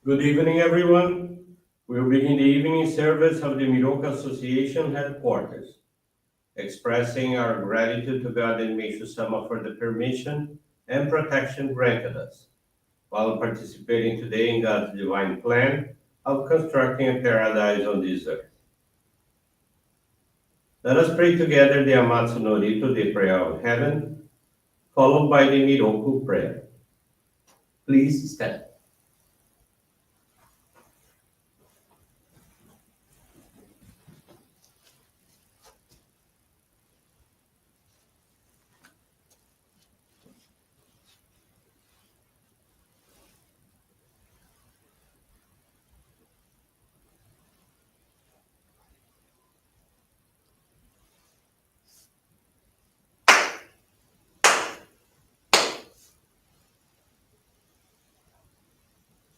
Good evening, everyone. We'll begin the evening service of the Miroku Association headquarters, expressing our gratitude to God and Meishu-sama for the permission and protection granted us, while participating today in God's divine plan of constructing a paradise on this earth. Let us pray together the Amatsu-Norito, the prayer of heaven, followed by the Miroku Prayer. Please stand.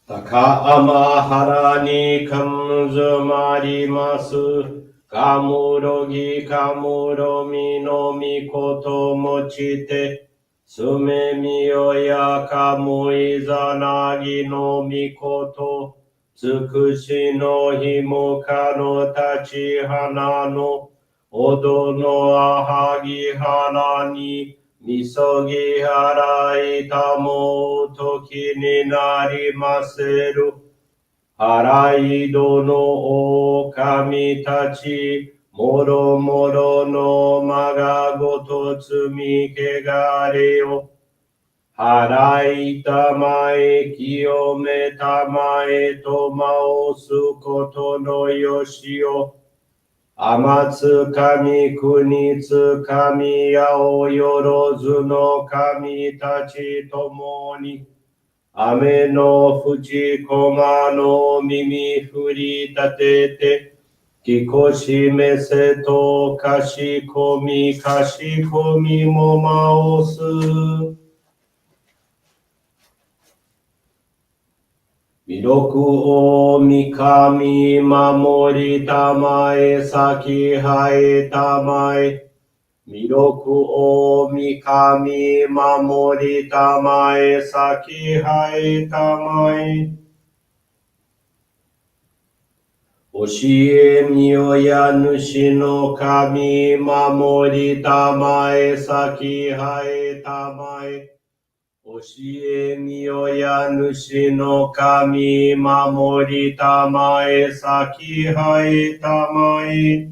Takaama ni kanzumarimasu. Kamurogi kamuromi no mikoto mochite. Sumemiyo ya kamuizanagi no mikoto. Tsukushi no himoka no tachi hana no. Odo no ahagi hana ni. Misogi harai tamo toki ni narimaseru. Harai dono o kami tachi. Moro moro no maga goto tsumi kegare o. Harai tamae kiyome tamae tomao sukoto no yoshi o. Amatsu kami kunitsu kami yao yorozu no kami tachi tomoni. Ame no fuji koma no mimi furi tatete. Kikoshi mese to kashikomi mo maosu. Miroku o mikami mamori tamae saki hae tamae. Miroku o mikami mamori tamae saki hae tamae. Oshie miyoya nushi no kami mamori tamae saki hae tamae. Oshie miyoya nushi no kami mamori tamae saki hae tamae.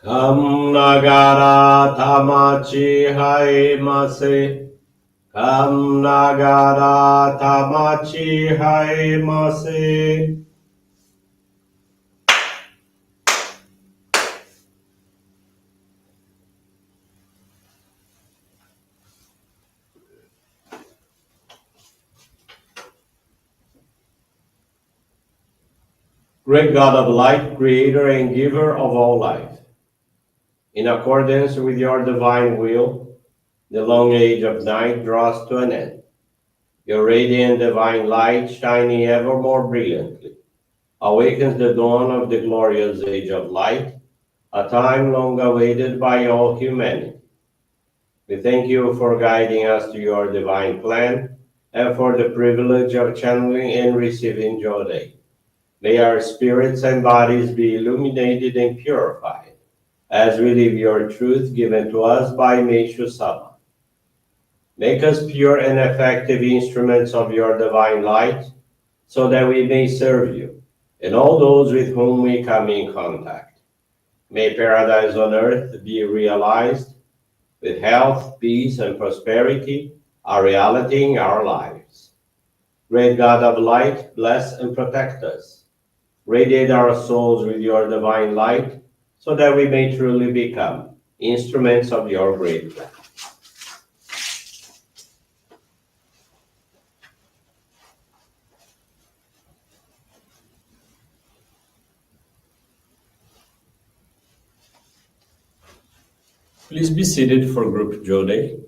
Kam nagara tamachi hae mase. Kam nagara tamachi hae mase. Great God of light, creator and giver of all life, in accordance with your divine will, the long age of night draws to an end. Your radiant divine light, shining ever more brilliantly, awakens the dawn of the glorious age of light, a time long awaited by all humanity. We thank you for guiding us to your divine plan and for the privilege of channeling and receiving Johrei. May our spirits and bodies be illuminated and purified as we live your truth given to us by Meishu-sama. Make us pure and effective instruments of your divine light so that we may serve you and all those with whom we come in contact. May paradise on earth be realized with health, peace, and prosperity, a reality in our lives. Great God of light, bless and protect us. Radiate our souls with your divine light so that we may truly become instruments of your great plan. Please be seated for group Johrei.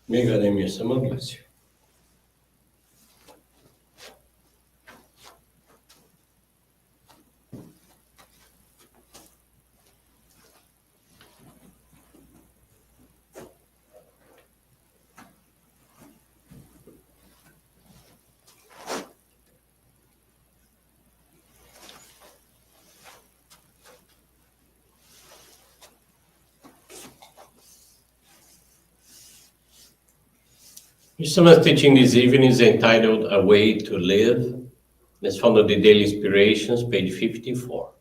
May God and Meishu-sama bless you. Meishu-sama's teaching this evening is entitled A Way to Live. It's found on the Daily Inspirations, page 54.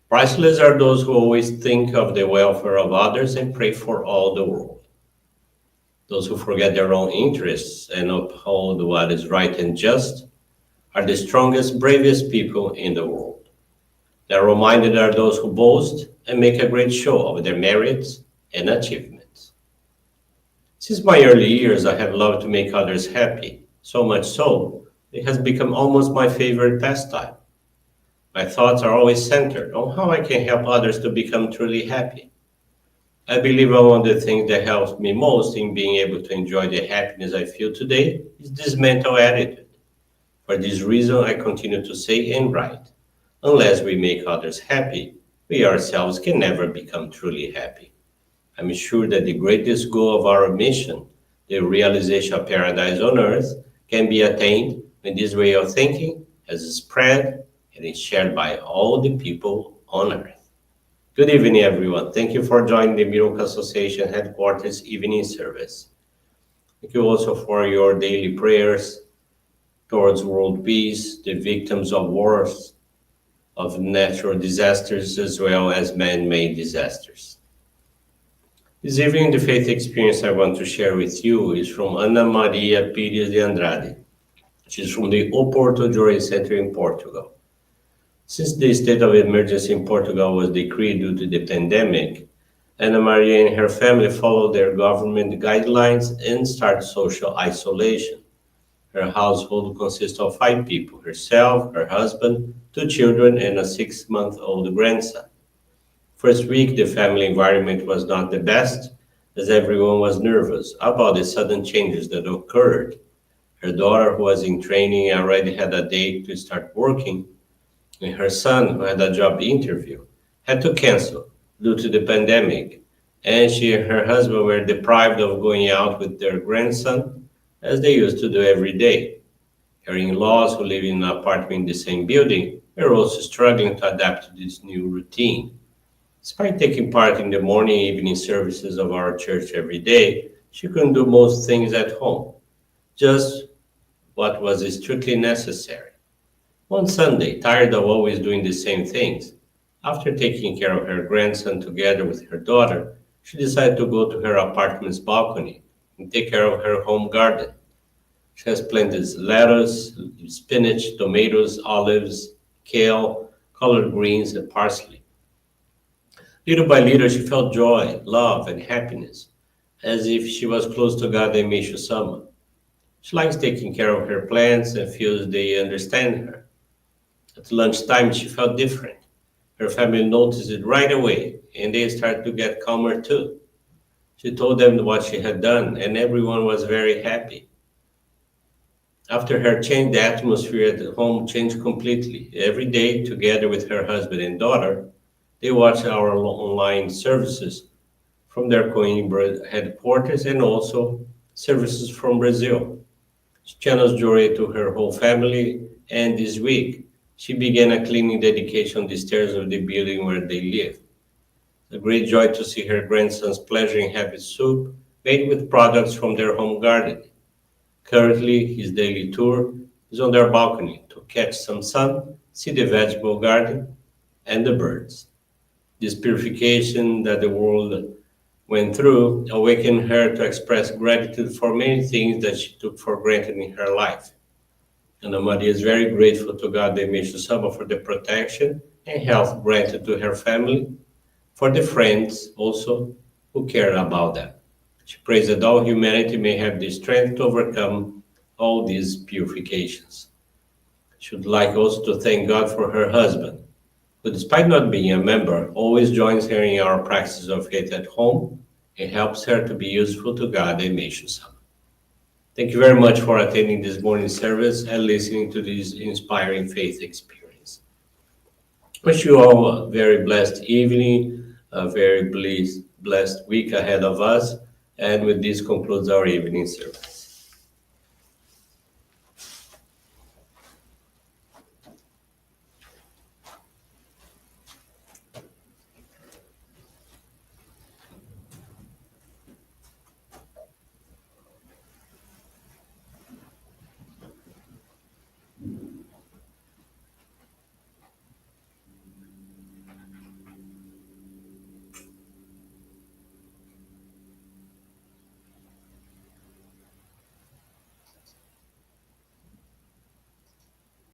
Priceless are those who always think of the welfare of others and pray for all the world. Those who forget their own interests and uphold what is right and just are the strongest, bravest people in the world. Narrow-minded are those who boast and make a great show of their merits and achievements. Since my early years, I have loved to make others happy, so much so it has become almost my favorite pastime. My thoughts are always centered on how I can help others to become truly happy. I believe one of the things that helps me most in being able to enjoy the happiness I feel today is this mental attitude. For this reason, I continue to say and write, unless we make others happy, we ourselves can never become truly happy. I'm sure that the greatest goal of our mission, the realization of paradise on earth, can be attained when this way of thinking has spread and is shared by all the people on earth. Good evening, everyone. Thank you for joining the Miroku Association headquarters evening service. Thank you also for your daily prayers towards world peace, the victims of wars, of natural disasters, as well as man-made disasters. This evening, the faith experience I want to share with you is from Ana Maria Pires de Andrade. She's from the Oporto Johrei Center in Portugal. Since the state of emergency in Portugal was decreed due to the pandemic, Ana Maria and her family followed their government guidelines and started social isolation. Her household consists of 5 people: herself, her husband, 2 children, and a 6-month-old grandson. First week, the family environment was not the best, as everyone was nervous about the sudden changes that occurred. Her daughter, who was in training, already had a date to start working, and her son, who had a job interview, had to cancel due to the pandemic, and she and her husband were deprived of going out with their grandson as they used to do every day. Her in-laws, who live in an apartment in the same building, were also struggling to adapt to this new routine. Despite taking part in the morning and evening services of our church every day, she couldn't do most things at home, just what was strictly necessary. One Sunday, tired of always doing the same things, after taking care of her grandson together with her daughter, she decided to go to her apartment's balcony and take care of her home garden. She has planted lettuce, spinach, tomatoes, olives, kale, collard greens, and parsley. Little by little, she felt joy, love, and happiness, as if she was close to God and Meishu-sama. She likes taking care of her plants and feels they understand her. At lunchtime, she felt different. Her family noticed it right away, and they started to get calmer too. She told them what she had done, and everyone was very happy. After her change, the atmosphere at home changed completely. Every day, together with her husband and daughter, they watch our online services from their Coimbra headquarters and also services from Brazil. She channels Johrei to her whole family, and this week she began a cleaning dedication on the stairs of the building where they live. It's a great joy to see her grandson's pleasuring having soup made with products from their home garden. Currently, his daily tour is on their balcony to catch some sun, see the vegetable garden, and the birds. This purification that the world went through awakened her to express gratitude for many things that she took for granted in her life. Ana Maria is very grateful to God and Meishu-sama for the protection and health granted to her family, for the friends also who care about them. She prays that all humanity may have the strength to overcome all these purifications. She would like also to thank God for her husband, who, despite not being a member, always joins her in our practice of faith at home and helps her to be useful to God and Meishu-sama. Thank you very much for attending this morning service and listening to this inspiring faith experience. Wish you all a very blessed evening, a very blessed week ahead of us, and with this concludes our evening service.